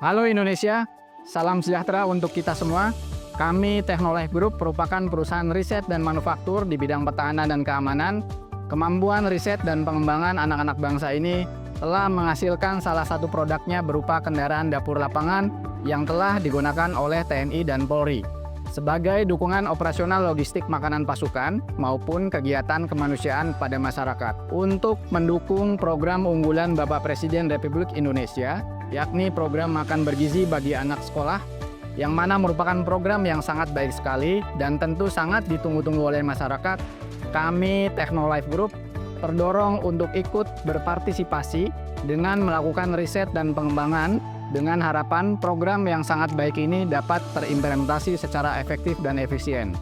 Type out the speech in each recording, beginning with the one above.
Halo Indonesia, salam sejahtera untuk kita semua. Kami Teknolife Group merupakan perusahaan riset dan manufaktur di bidang pertahanan dan keamanan. Kemampuan riset dan pengembangan anak-anak bangsa ini telah menghasilkan salah satu produknya berupa kendaraan dapur lapangan yang telah digunakan oleh TNI dan Polri sebagai dukungan operasional logistik makanan pasukan maupun kegiatan kemanusiaan pada masyarakat. Untuk mendukung program unggulan Bapak Presiden Republik Indonesia, yakni program makan bergizi bagi anak sekolah, yang mana merupakan program yang sangat baik sekali dan tentu sangat ditunggu-tunggu oleh masyarakat, kami Teknolife Group terdorong untuk ikut berpartisipasi dengan melakukan riset dan pengembangan dengan harapan program yang sangat baik ini dapat terimplementasi secara efektif dan efisien.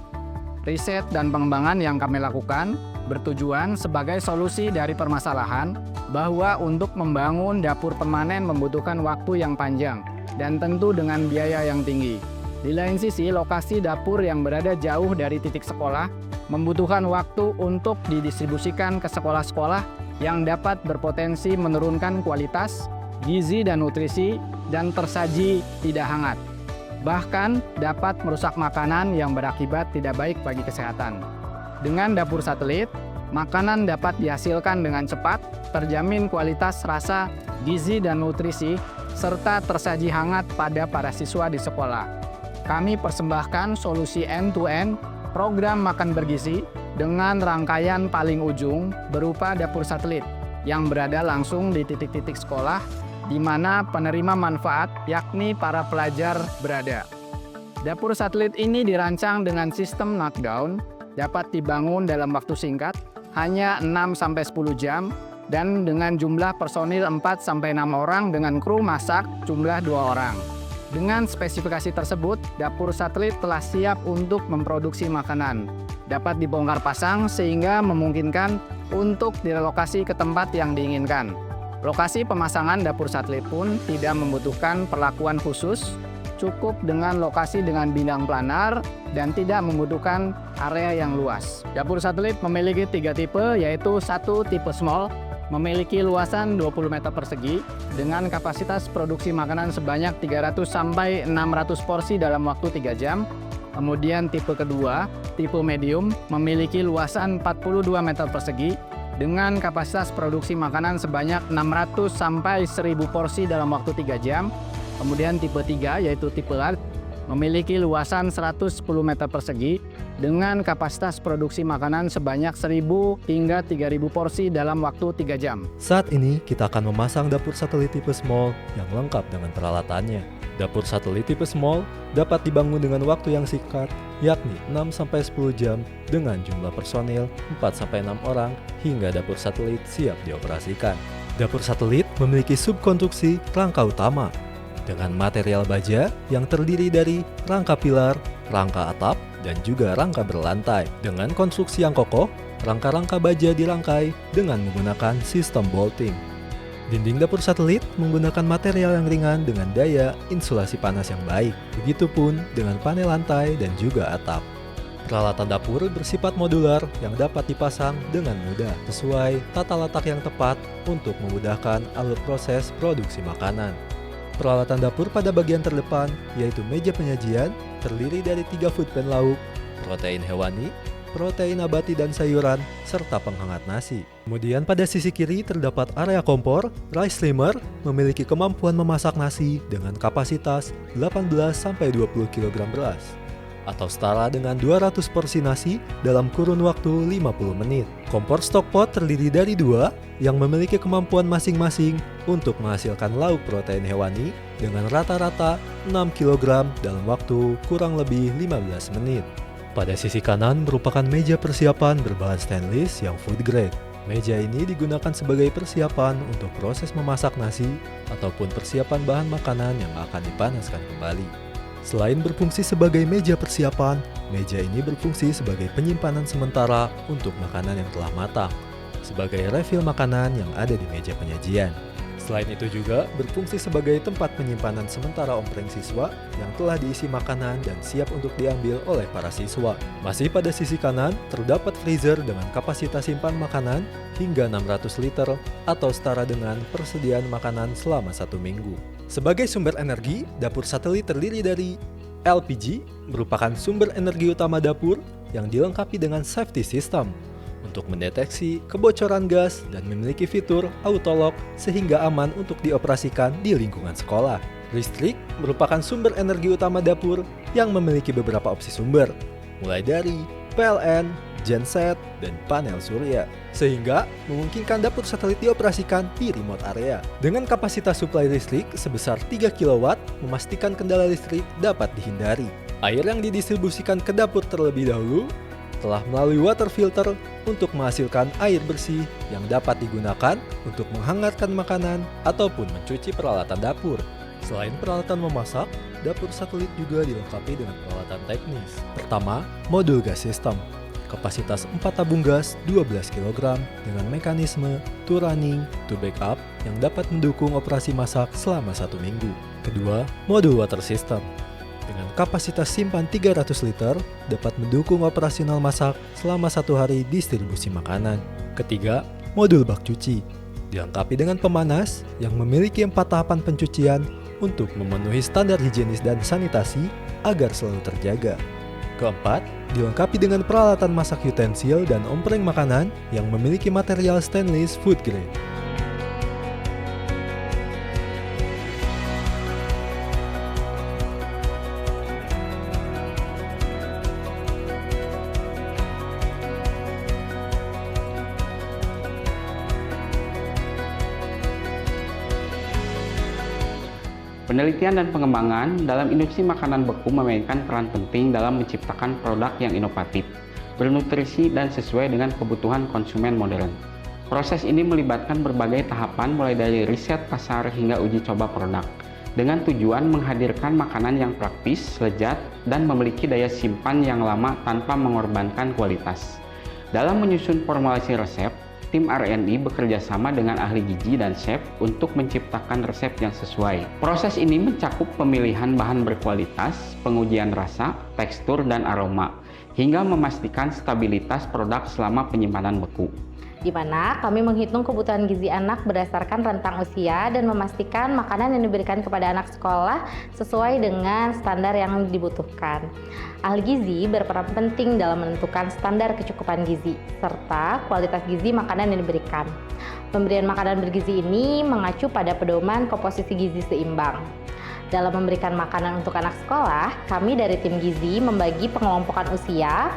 Riset dan pengembangan yang kami lakukan bertujuan sebagai solusi dari permasalahan bahwa untuk membangun dapur permanen membutuhkan waktu yang panjang dan tentu dengan biaya yang tinggi. Di lain sisi, lokasi dapur yang berada jauh dari titik sekolah membutuhkan waktu untuk didistribusikan ke sekolah-sekolah yang dapat berpotensi menurunkan kualitas, gizi dan nutrisi, dan tersaji tidak hangat. Bahkan dapat merusak makanan yang berakibat tidak baik bagi kesehatan. Dengan dapur satelit, makanan dapat dihasilkan dengan cepat, terjamin kualitas rasa, gizi dan nutrisi, serta tersaji hangat pada para siswa di sekolah. Kami persembahkan solusi end-to-end program makan bergizi dengan rangkaian paling ujung berupa dapur satelit yang berada langsung di titik-titik sekolah di mana penerima manfaat, yakni para pelajar, berada. Dapur satelit ini dirancang dengan sistem knockdown, dapat dibangun dalam waktu singkat, hanya 6-10 jam, dan dengan jumlah personil 4-6 orang dengan kru masak jumlah 2 orang. Dengan spesifikasi tersebut, dapur satelit telah siap untuk memproduksi makanan. Dapat dibongkar pasang sehingga memungkinkan untuk direlokasi ke tempat yang diinginkan. Lokasi pemasangan dapur satelit pun tidak membutuhkan perlakuan khusus, cukup dengan lokasi dengan bidang planar dan tidak membutuhkan area yang luas. Dapur satelit memiliki 3 tipe, yaitu 1 tipe small, memiliki luasan 20 meter persegi dengan kapasitas produksi makanan sebanyak 300-600 porsi dalam waktu 3 jam. Kemudian tipe kedua, tipe medium, memiliki luasan 42 meter persegi dengan kapasitas produksi makanan sebanyak 600-1000 porsi dalam waktu 3 jam. Kemudian tipe 3 yaitu tipe large memiliki luasan 110 meter persegi dengan kapasitas produksi makanan sebanyak 1000 hingga 3000 porsi dalam waktu 3 jam. Saat ini kita akan memasang dapur satelit tipe small yang lengkap dengan peralatannya. Dapur satelit tipe small dapat dibangun dengan waktu yang singkat, yakni 6-10 jam dengan jumlah personil 4-6 orang hingga dapur satelit siap dioperasikan. Dapur satelit memiliki subkonstruksi rangka utama dengan material baja yang terdiri dari rangka pilar, rangka atap, dan juga rangka berlantai. Dengan konstruksi yang kokoh, rangka-rangka baja dirangkai dengan menggunakan sistem bolting. Dinding dapur satelit menggunakan material yang ringan dengan daya insulasi panas yang baik. Begitupun dengan panel lantai dan juga atap. Peralatan dapur bersifat modular yang dapat dipasang dengan mudah sesuai tata letak yang tepat untuk memudahkan alur proses produksi makanan. Peralatan dapur pada bagian terdepan yaitu meja penyajian terdiri dari 3 food pan lauk, protein hewani, protein nabati dan sayuran, serta penghangat nasi. Kemudian pada sisi kiri terdapat area kompor. Rice steamer memiliki kemampuan memasak nasi dengan kapasitas 18-20 kg beras atau setara dengan 200 porsi nasi dalam kurun waktu 50 menit. Kompor stockpot terdiri dari 2 yang memiliki kemampuan masing-masing untuk menghasilkan lauk protein hewani dengan rata-rata 6 kg dalam waktu kurang lebih 15 menit. Pada sisi kanan merupakan meja persiapan berbahan stainless yang food grade. Meja ini digunakan sebagai persiapan untuk proses memasak nasi ataupun persiapan bahan makanan yang akan dipanaskan kembali. Selain berfungsi sebagai meja persiapan, meja ini berfungsi sebagai penyimpanan sementara untuk makanan yang telah matang, sebagai refill makanan yang ada di meja penyajian. Selain itu juga berfungsi sebagai tempat penyimpanan sementara ompreng siswa yang telah diisi makanan dan siap untuk diambil oleh para siswa. Masih pada sisi kanan, terdapat freezer dengan kapasitas simpan makanan hingga 600 liter atau setara dengan persediaan makanan selama 1 minggu. Sebagai sumber energi, dapur satelit terdiri dari LPG, merupakan sumber energi utama dapur yang dilengkapi dengan safety system untuk mendeteksi kebocoran gas dan memiliki fitur autolock sehingga aman untuk dioperasikan di lingkungan sekolah. Listrik merupakan sumber energi utama dapur yang memiliki beberapa opsi sumber, mulai dari PLN, genset, dan panel surya, sehingga memungkinkan dapur satelit dioperasikan di remote area. Dengan kapasitas suplai listrik sebesar 3 kW, memastikan kendala listrik dapat dihindari. Air yang didistribusikan ke dapur terlebih dahulu telah melalui water filter untuk menghasilkan air bersih yang dapat digunakan untuk menghangatkan makanan ataupun mencuci peralatan dapur. Selain peralatan memasak, dapur satelit juga dilengkapi dengan peralatan teknis. Pertama, modul gas system. Kapasitas 4 tabung gas 12 kg dengan mekanisme to running to backup yang dapat mendukung operasi masak selama 1 minggu. Kedua, modul water system. Dengan kapasitas simpan 300 liter, dapat mendukung operasional masak selama 1 hari distribusi makanan. Ketiga, modul bak cuci. Dilengkapi dengan pemanas yang memiliki 4 tahapan pencucian untuk memenuhi standar higienis dan sanitasi agar selalu terjaga. Keempat, dilengkapi dengan peralatan masak utensil dan ompreng makanan yang memiliki material stainless food grade. Penelitian dan pengembangan dalam industri makanan beku memainkan peran penting dalam menciptakan produk yang inovatif, bernutrisi, dan sesuai dengan kebutuhan konsumen modern. Proses ini melibatkan berbagai tahapan mulai dari riset pasar hingga uji coba produk, dengan tujuan menghadirkan makanan yang praktis, lezat, dan memiliki daya simpan yang lama tanpa mengorbankan kualitas. Dalam menyusun formulasi resep, tim R&D bekerja sama dengan ahli gizi dan chef untuk menciptakan resep yang sesuai. Proses ini mencakup pemilihan bahan berkualitas, pengujian rasa, tekstur, dan aroma, hingga memastikan stabilitas produk selama penyimpanan beku. Di mana kami menghitung kebutuhan gizi anak berdasarkan rentang usia dan memastikan makanan yang diberikan kepada anak sekolah sesuai dengan standar yang dibutuhkan. Ahli gizi berperan penting dalam menentukan standar kecukupan gizi serta kualitas gizi makanan yang diberikan. Pemberian makanan bergizi ini mengacu pada pedoman komposisi gizi seimbang. Dalam memberikan makanan untuk anak sekolah, kami dari tim gizi membagi pengelompokan usia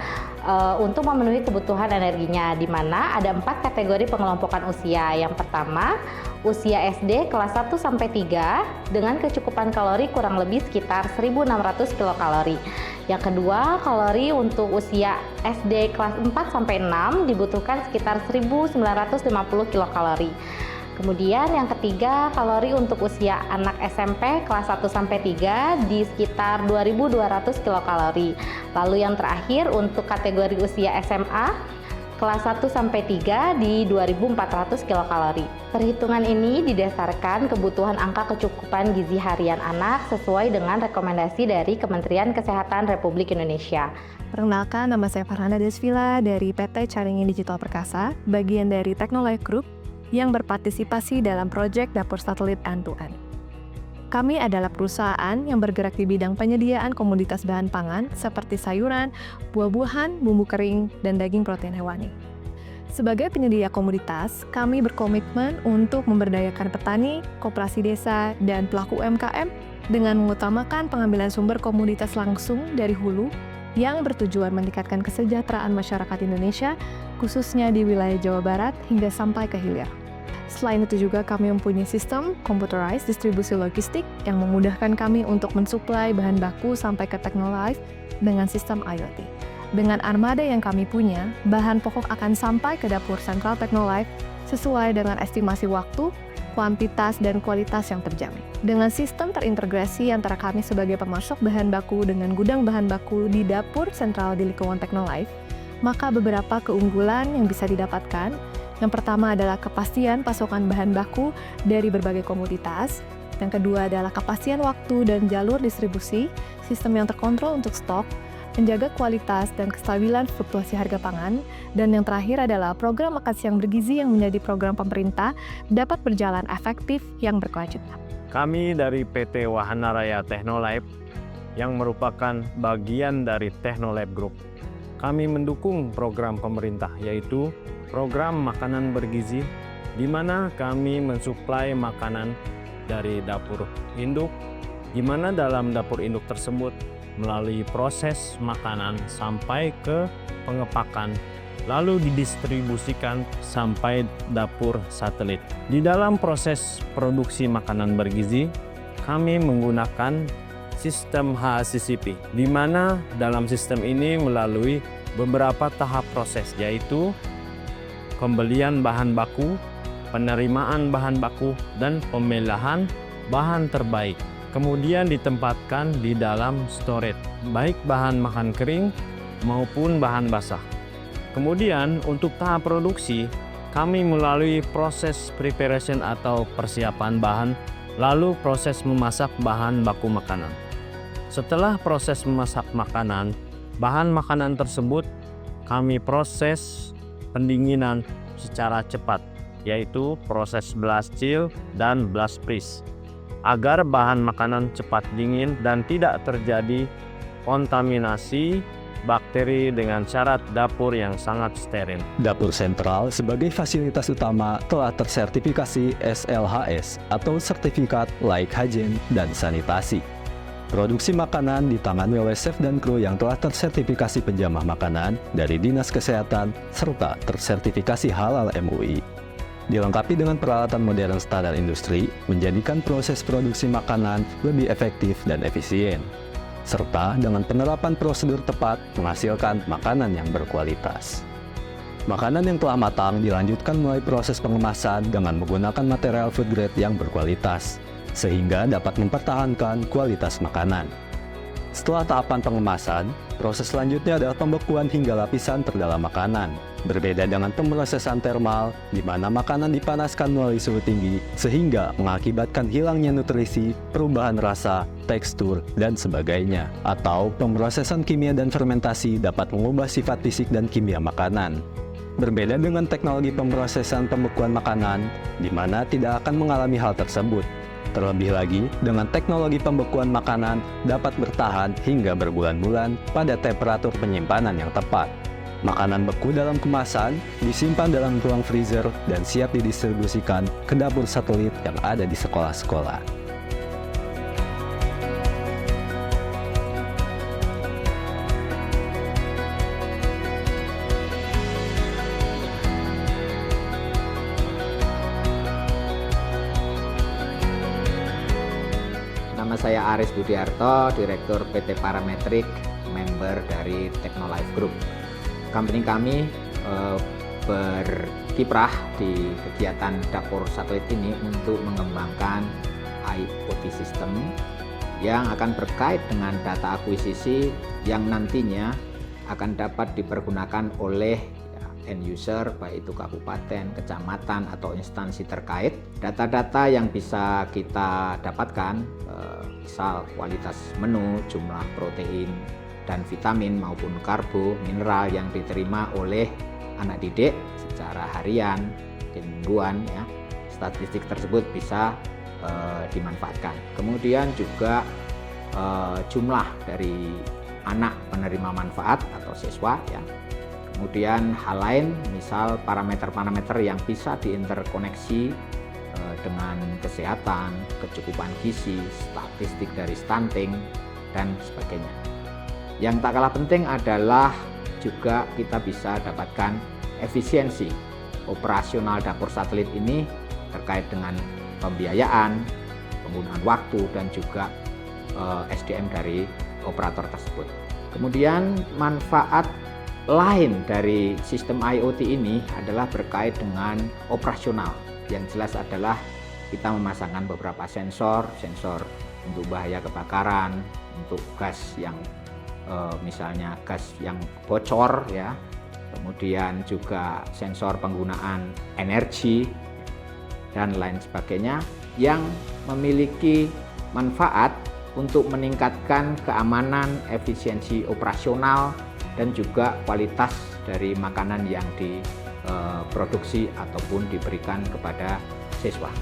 untuk memenuhi kebutuhan energinya, di mana ada 4 kategori pengelompokan usia. Yang pertama, usia SD kelas 1 sampai 3 dengan kecukupan kalori kurang lebih sekitar 1.600 kilokalori. Yang kedua, kalori untuk usia SD kelas 4 sampai 6 dibutuhkan sekitar 1.950 kilokalori. Kemudian yang ketiga, kalori untuk usia anak SMP kelas 1 sampai 3 di sekitar 2.200 kilokalori. Lalu yang terakhir untuk kategori usia SMA kelas 1 sampai 3 di 2.400 kilokalori. Perhitungan ini didasarkan kebutuhan angka kecukupan gizi harian anak sesuai dengan rekomendasi dari Kementerian Kesehatan Republik Indonesia. Perkenalkan, nama saya Farhana Desvila dari PT Caringin Digital Perkasa, bagian dari Technolife Group yang berpartisipasi dalam proyek dapur satelit end-to-end. Kami adalah perusahaan yang bergerak di bidang penyediaan komoditas bahan pangan seperti sayuran, buah-buahan, bumbu kering, dan daging protein hewani. Sebagai penyedia komoditas, kami berkomitmen untuk memberdayakan petani, koperasi desa, dan pelaku UMKM dengan mengutamakan pengambilan sumber komoditas langsung dari hulu yang bertujuan meningkatkan kesejahteraan masyarakat Indonesia, khususnya di wilayah Jawa Barat hingga sampai ke hilir. Selain itu juga kami mempunyai sistem computerized distribusi logistik yang memudahkan kami untuk mensuplai bahan baku sampai ke Technolife dengan sistem IoT. Dengan armada yang kami punya, bahan pokok akan sampai ke dapur sentral Technolife sesuai dengan estimasi waktu, kuantitas, dan kualitas yang terjamin. Dengan sistem terintegrasi antara kami sebagai pemasok bahan baku dengan gudang bahan baku di dapur sentral di lingkungan Technolife, maka beberapa keunggulan yang bisa didapatkan. Yang pertama adalah kepastian pasokan bahan baku dari berbagai komoditas. Yang kedua adalah kepastian waktu dan jalur distribusi, sistem yang terkontrol untuk stok, menjaga kualitas dan kestabilan fluktuasi harga pangan. Dan yang terakhir adalah program makan siang bergizi yang menjadi program pemerintah dapat berjalan efektif yang berkelanjutan. Kami dari PT Wahana Raya Technolab yang merupakan bagian dari Technolab Group. Kami mendukung program pemerintah yaitu program makanan bergizi, di mana kami mensuplai makanan dari dapur induk, di mana dalam dapur induk tersebut melalui proses makanan sampai ke pengepakan, lalu didistribusikan sampai dapur satelit. Di dalam proses produksi makanan bergizi, kami menggunakan sistem HACCP, di mana dalam sistem ini melalui beberapa tahap proses, yaitu pembelian bahan baku, penerimaan bahan baku, dan pemilahan bahan terbaik. Kemudian ditempatkan di dalam storage, baik bahan makan kering maupun bahan basah. Kemudian untuk tahap produksi, kami melalui proses preparation atau persiapan bahan, lalu proses memasak bahan baku makanan. Setelah proses memasak makanan, bahan makanan tersebut kami proses pendinginan secara cepat, yaitu proses blast chill dan blast freeze, agar bahan makanan cepat dingin dan tidak terjadi kontaminasi bakteri dengan syarat dapur yang sangat steril. Dapur sentral sebagai fasilitas utama telah tersertifikasi SLHS atau Sertifikat Layak Hygiene dan Sanitasi. Produksi makanan ditangani oleh chef dan kru yang telah tersertifikasi penjamah makanan dari Dinas Kesehatan serta tersertifikasi halal MUI. Dilengkapi dengan peralatan modern standar industri, menjadikan proses produksi makanan lebih efektif dan efisien, serta dengan penerapan prosedur tepat menghasilkan makanan yang berkualitas. Makanan yang telah matang dilanjutkan mulai proses pengemasan dengan menggunakan material food grade yang berkualitas, sehingga dapat mempertahankan kualitas makanan. Setelah tahapan pengemasan, proses selanjutnya adalah pembekuan hingga lapisan terdalam makanan. Berbeda dengan pemrosesan termal, di mana makanan dipanaskan melalui suhu tinggi, sehingga mengakibatkan hilangnya nutrisi, perubahan rasa, tekstur, dan sebagainya. Atau pemrosesan kimia dan fermentasi dapat mengubah sifat fisik dan kimia makanan. Berbeda dengan teknologi pemrosesan pembekuan makanan, di mana tidak akan mengalami hal tersebut. Terlebih lagi, dengan teknologi pembekuan makanan dapat bertahan hingga berbulan-bulan pada temperatur penyimpanan yang tepat. Makanan beku dalam kemasan disimpan dalam ruang freezer dan siap didistribusikan ke dapur satelit yang ada di sekolah-sekolah. Nama saya Aris Budiarto, Direktur PT Parametrik, member dari Technolife Group. Company kami berkiprah di kegiatan dapur satelit ini untuk mengembangkan IoT system yang akan berkait dengan data akuisisi yang nantinya akan dapat dipergunakan oleh end user, baik itu kabupaten, kecamatan, atau instansi terkait. Data-data yang bisa kita dapatkan, misal kualitas menu, jumlah protein dan vitamin maupun karbo, mineral yang diterima oleh anak didik secara harian, mingguan, ya. Statistik tersebut bisa dimanfaatkan. Kemudian juga jumlah dari anak penerima manfaat atau siswa, ya. Kemudian hal lain, misal parameter-parameter yang bisa diinterkoneksi dengan kesehatan, kecukupan gizi, statistik dari stunting, dan sebagainya. Yang tak kalah penting adalah juga kita bisa dapatkan efisiensi operasional dapur satelit ini terkait dengan pembiayaan, penggunaan waktu, dan juga SDM dari operator tersebut. Kemudian manfaat lain dari sistem IoT ini adalah berkait dengan operasional. Yang jelas adalah kita memasangkan beberapa sensor untuk bahaya kebakaran, untuk gas yang misalnya gas yang bocor, ya. Kemudian juga sensor penggunaan energi dan lain sebagainya yang memiliki manfaat untuk meningkatkan keamanan, efisiensi operasional, dan juga kualitas dari makanan yang diproduksi ataupun diberikan kepada siswa.